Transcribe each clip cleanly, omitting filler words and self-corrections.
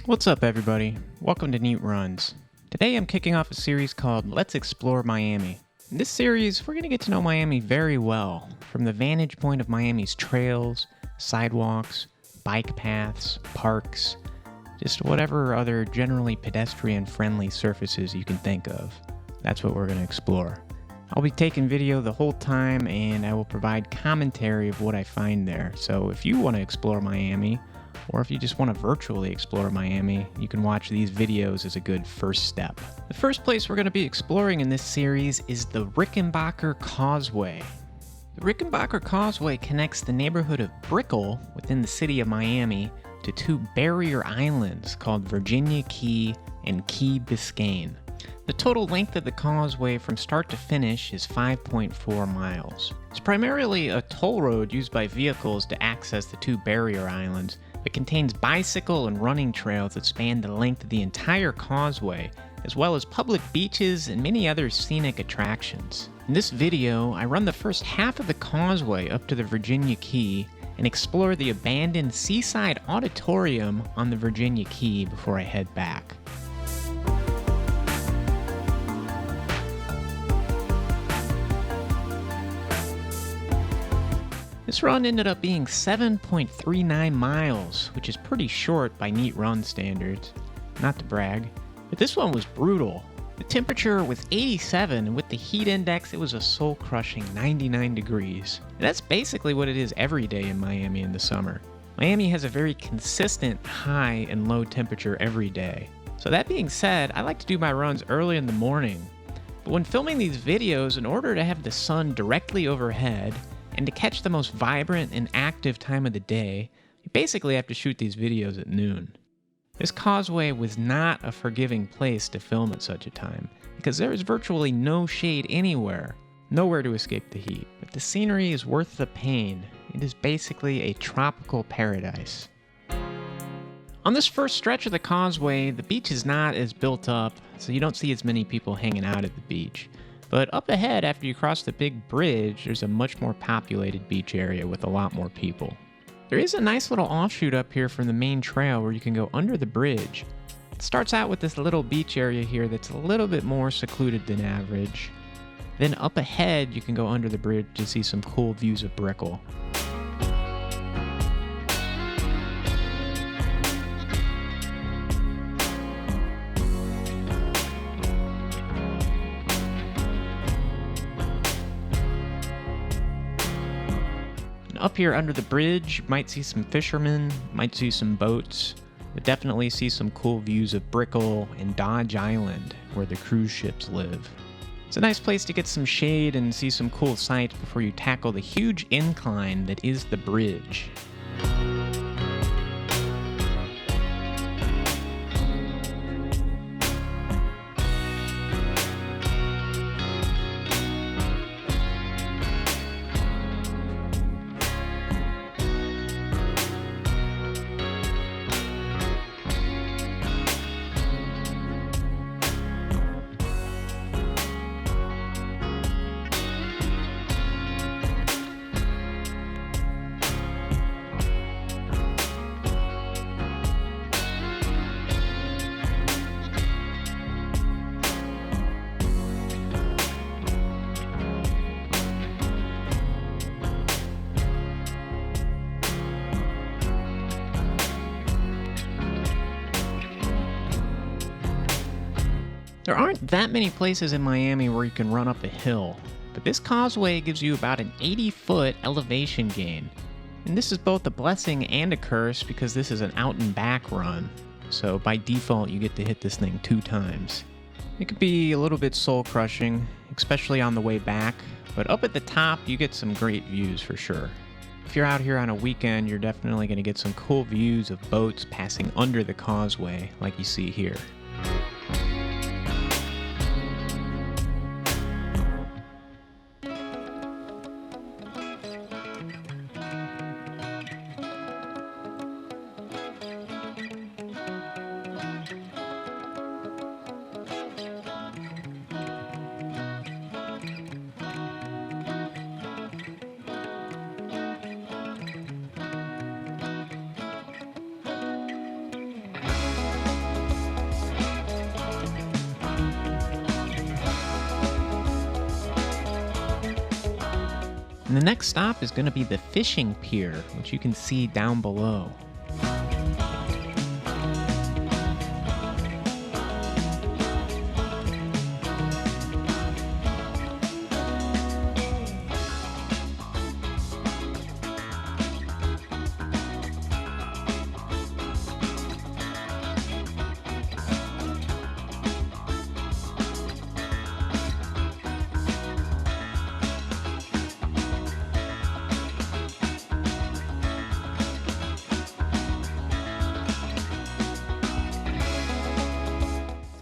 What's up, everybody? Welcome to Neat Runs. Today I'm kicking off a series called Let's Explore Miami. In this series, we're going to get to know Miami very well, from the vantage point of Miami's trails, sidewalks, bike paths, parks, just whatever other generally pedestrian-friendly surfaces you can think of. That's what we're going to explore. I'll be taking video the whole time, and I will provide commentary of what I find there. So if you want to explore Miami, or if you just want to virtually explore Miami, you can watch these videos as a good first step. The first place we're going to be exploring in this series is the Rickenbacker Causeway. The Rickenbacker Causeway connects the neighborhood of Brickell within the city of Miami to two barrier islands called Virginia Key and Key Biscayne. The total length of the causeway from start to finish is 5.4 miles. It's primarily a toll road used by vehicles to access the two barrier islands, but contains bicycle and running trails that span the length of the entire causeway, as well as public beaches and many other scenic attractions. In this video, I run the first half of the causeway up to the Virginia Key and explore the abandoned seaside auditorium on the Virginia Key before I head back. This run ended up being 7.39 miles, which is pretty short by Neat Run standards. Not to brag, but this one was brutal. The temperature was 87, and with the heat index, it was a soul-crushing 99 degrees. And that's basically what it is every day in Miami in the summer. Miami has a very consistent high and low temperature every day. So that being said, I like to do my runs early in the morning. But when filming these videos, in order to have the sun directly overhead, and to catch the most vibrant and active time of the day, you basically have to shoot these videos at noon. This causeway was not a forgiving place to film at such a time, because there is virtually no shade anywhere, nowhere to escape the heat. But the scenery is worth the pain. It is basically a tropical paradise. On this first stretch of the causeway, the beach is not as built up, so you don't see as many people hanging out at the beach. But up ahead, after you cross the big bridge, there's a much more populated beach area with a lot more people. There is a nice little offshoot up here from the main trail where you can go under the bridge. It starts out with this little beach area here that's a little bit more secluded than average. Then up ahead, you can go under the bridge to see some cool views of Brickell. Up here under the bridge, you might see some fishermen, might see some boats, but definitely see some cool views of Brickell and Dodge Island, where the cruise ships live. It's a nice place to get some shade and see some cool sights before you tackle the huge incline that is the bridge. There aren't that many places in Miami where you can run up a hill, but this causeway gives you about an 80-foot elevation gain. And this is both a blessing and a curse because this is an out and back run, so by default you get to hit this thing 2 times. It could be a little bit soul-crushing, especially on the way back, but up at the top you get some great views for sure. If you're out here on a weekend, you're definitely going to get some cool views of boats passing under the causeway like you see here. And the next stop is going to be the fishing pier, which you can see down below.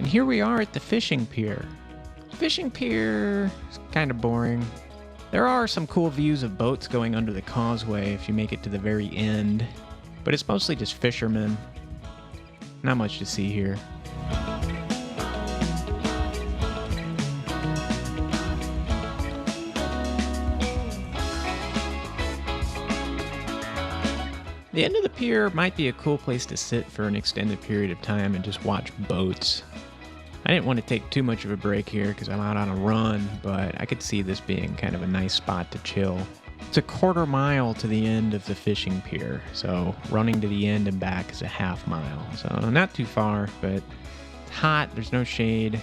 Here we are at the fishing pier. Fishing pier is kind of boring. There are some cool views of boats going under the causeway if you make it to the very end, but it's mostly just fishermen. Not much to see here. The end of the pier might be a cool place to sit for an extended period of time and just watch boats. I didn't want to take too much of a break here because I'm out on a run, but I could see this being kind of a nice spot to chill. It's a quarter mile to the end of the fishing pier, so running to the end and back is a half mile. So not too far, but it's hot, there's no shade.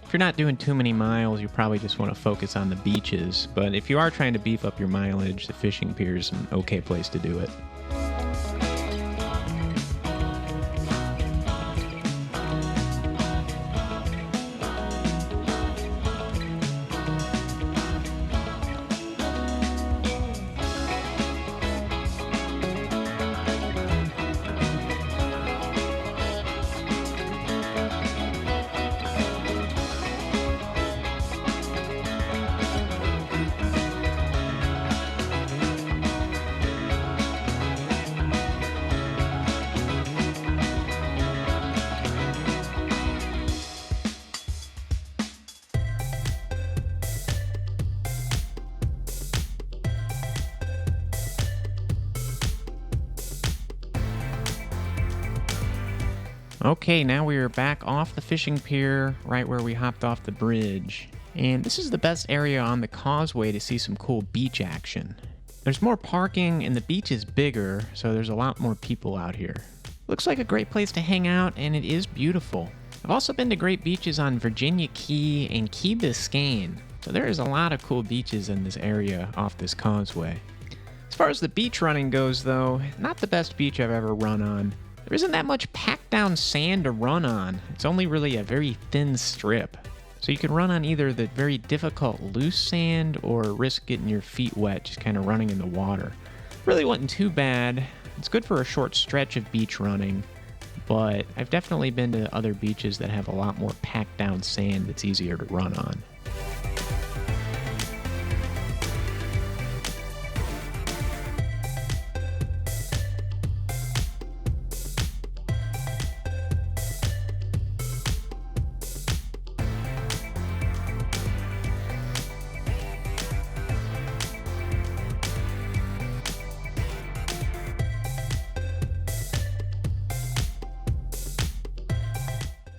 If you're not doing too many miles, you probably just want to focus on the beaches, but if you are trying to beef up your mileage, the fishing pier is an okay place to do it. Okay, now we are back off the fishing pier, right where we hopped off the bridge. And this is the best area on the causeway to see some cool beach action. There's more parking and the beach is bigger, so there's a lot more people out here. Looks like a great place to hang out, and it is beautiful. I've also been to great beaches on Virginia Key and Key Biscayne, so there is a lot of cool beaches in this area off this causeway. As far as the beach running goes, though, not the best beach I've ever run on. There isn't that much packed down sand to run on. It's only really a very thin strip. So you can run on either the very difficult loose sand or risk getting your feet wet just kind of running in the water. Really wasn't too bad. It's good for a short stretch of beach running, but I've definitely been to other beaches that have a lot more packed down sand that's easier to run on.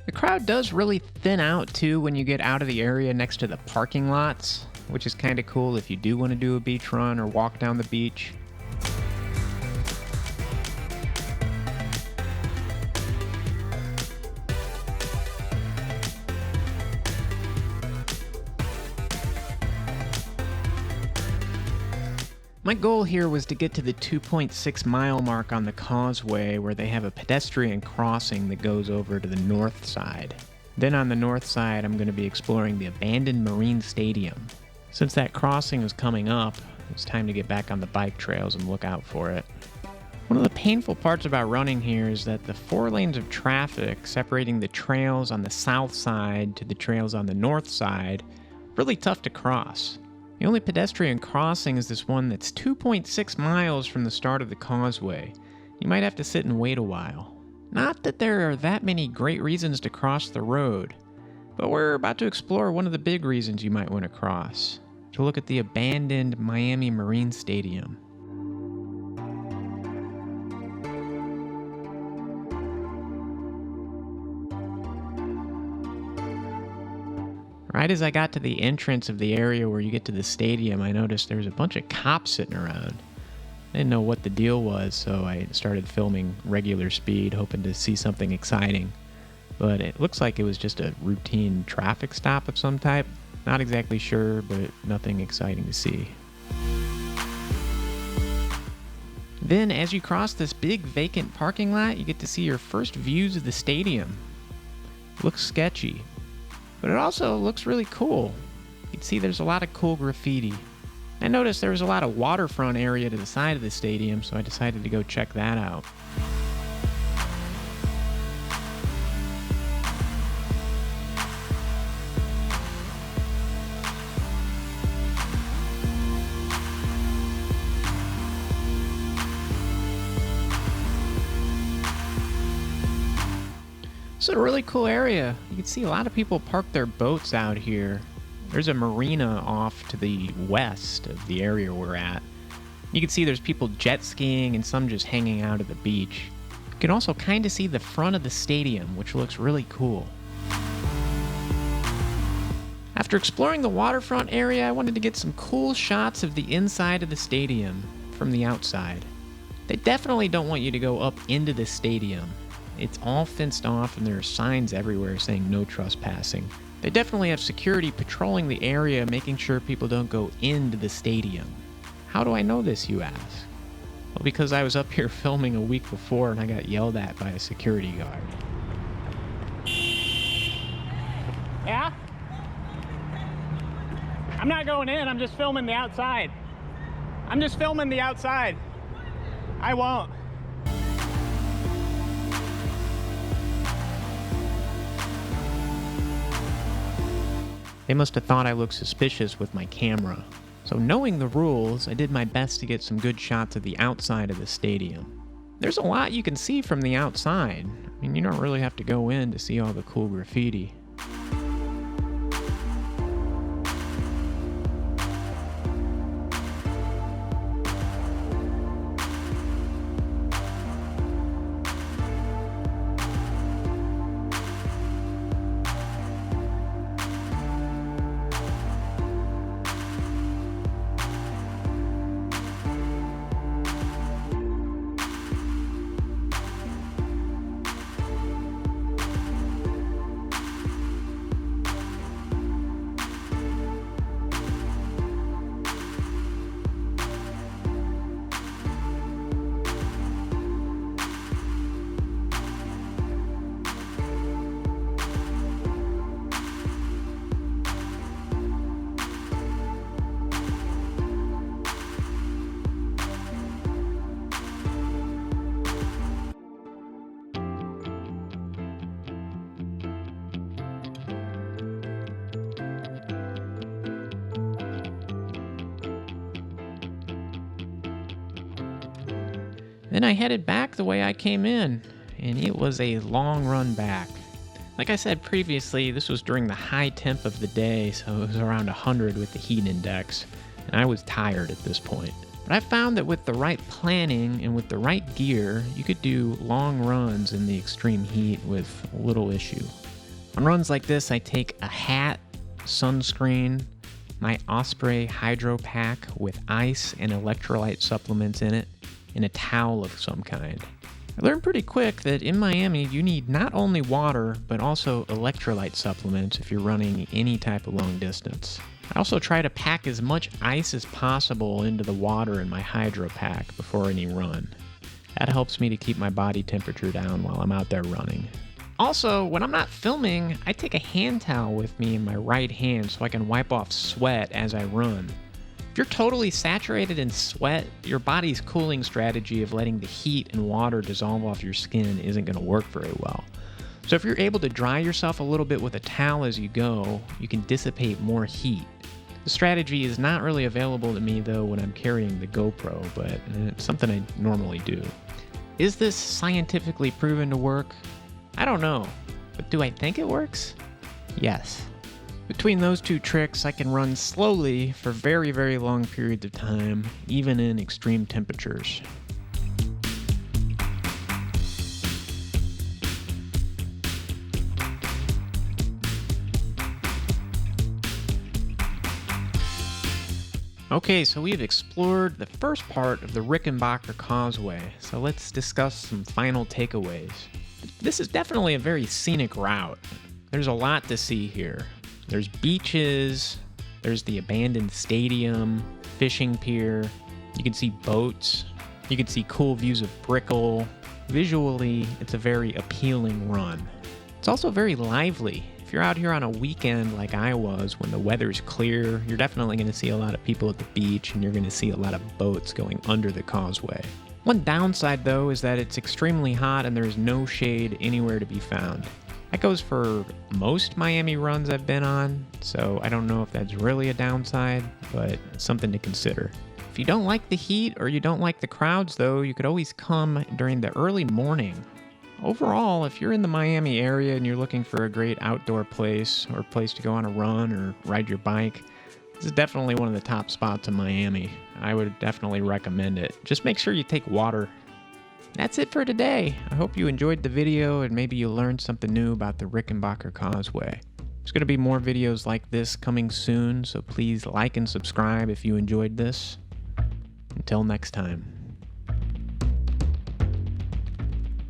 The crowd does really thin out too when you get out of the area next to the parking lots, which is kind of cool if you do want to do a beach run or walk down the beach. My goal here was to get to the 2.6 mile mark on the causeway where they have a pedestrian crossing that goes over to the north side. Then on the north side, I'm going to be exploring the abandoned Marine Stadium. Since that crossing is coming up, it's time to get back on the bike trails and look out for it. One of the painful parts about running here is that the 4 lanes of traffic separating the trails on the south side to the trails on the north side are really tough to cross. The only pedestrian crossing is this one that's 2.6 miles from the start of the causeway. You might have to sit and wait a while. Not that there are that many great reasons to cross the road, but we're about to explore one of the big reasons you might want to cross, to look at the abandoned Miami Marine Stadium. Right as I got to the entrance of the area where you get to the stadium, I noticed there was a bunch of cops sitting around. I didn't know what the deal was, so I started filming regular speed, hoping to see something exciting. But it looks like it was just a routine traffic stop of some type. Not exactly sure, but nothing exciting to see. Then, as you cross this big vacant parking lot, you get to see your first views of the stadium. Looks sketchy, but it also looks really cool. You can see there's a lot of cool graffiti. I noticed there was a lot of waterfront area to the side of the stadium, so I decided to go check that out. It's a really cool area. You can see a lot of people park their boats out here. There's a marina off to the west of the area we're at. You can see there's people jet skiing and some just hanging out at the beach. You can also kind of see the front of the stadium, which looks really cool. After exploring the waterfront area, I wanted to get some cool shots of the inside of the stadium from the outside. They definitely don't want you to go up into the stadium. It's all fenced off and there are signs everywhere saying no trespassing. They definitely have security patrolling the area, making sure people don't go into the stadium. How do I know this, you ask? Well, because I was up here filming a week before and I got yelled at by a security guard. Yeah? I'm not going in, I'm just filming the outside. I won't. They must have thought I looked suspicious with my camera. So knowing the rules, I did my best to get some good shots of the outside of the stadium. There's a lot you can see from the outside. I mean, you don't really have to go in to see all the cool graffiti. Then I headed back the way I came in, and it was a long run back. Like I said previously, this was during the high temp of the day, so it was around 100 with the heat index, and I was tired at this point. But I found that with the right planning and with the right gear, you could do long runs in the extreme heat with little issue. On runs like this, I take a hat, sunscreen, my Osprey Hydro Pack with ice and electrolyte supplements in it, and a towel of some kind. I learned pretty quick that in Miami, you need not only water, but also electrolyte supplements if you're running any type of long distance. I also try to pack as much ice as possible into the water in my Hydro Pack before any run. That helps me to keep my body temperature down while I'm out there running. Also, when I'm not filming, I take a hand towel with me in my right hand so I can wipe off sweat as I run. If you're totally saturated in sweat, your body's cooling strategy of letting the heat and water dissolve off your skin isn't going to work very well. So if you're able to dry yourself a little bit with a towel as you go, you can dissipate more heat. The strategy is not really available to me though when I'm carrying the GoPro, but it's something I normally do. Is this scientifically proven to work? I don't know, but do I think it works? Yes. Between those two tricks, I can run slowly for very, very long periods of time, even in extreme temperatures. Okay, so we've explored the first part of the Rickenbacker Causeway, so let's discuss some final takeaways. This is definitely a very scenic route. There's a lot to see here. There's beaches, there's the abandoned stadium, fishing pier, you can see boats, you can see cool views of Brickell. Visually, it's a very appealing run. It's also very lively. If you're out here on a weekend like I was, when the weather's clear, you're definitely going to see a lot of people at the beach, and you're going to see a lot of boats going under the causeway. One downside, though, is that it's extremely hot and there's no shade anywhere to be found. That goes for most Miami runs I've been on, so I don't know if that's really a downside, but it's something to consider. If you don't like the heat or you don't like the crowds, though, you could always come during the early morning. Overall, if you're in the Miami area and you're looking for a great outdoor place or a place to go on a run or ride your bike, this is definitely one of the top spots in Miami. I would definitely recommend it. Just make sure you take water. That's it for today. I hope you enjoyed the video and maybe you learned something new about the Rickenbacker Causeway. There's going to be more videos like this coming soon, so please like and subscribe if you enjoyed this. Until next time.